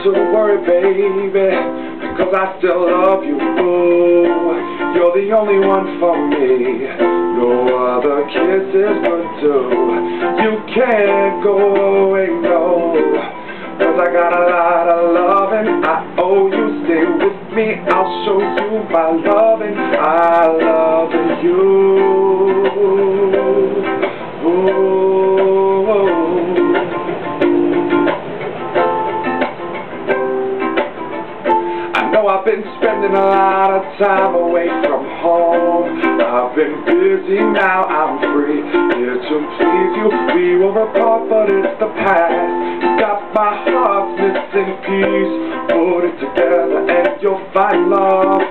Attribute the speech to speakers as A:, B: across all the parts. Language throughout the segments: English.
A: to worry, baby, because I still love you, boo. You're the only one for me. No other kisses would do. You can't go away, no, cause I got a lot of loving I owe you. Stay with me, I'll show you my loving. I love you. I've been spending a lot of time away from home. I've been busy, now I'm free, here to please you. We were apart, but it's the past. Got my heart's missing piece. Put it together and you'll find love.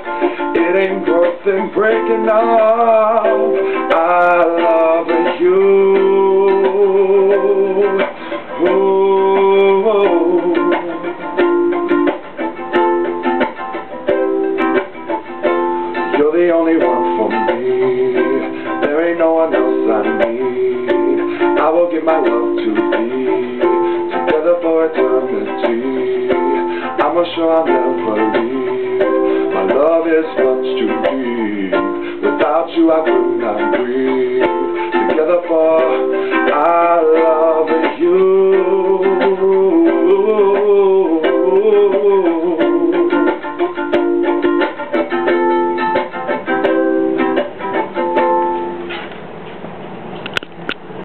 A: It ain't worth it breaking up. I love you. You're the only one for me. There ain't no one else I need. I will give my love to thee, together for eternity. I'm sure I'll never leave. My love is much too deep. Without you I could not breathe. Together for I love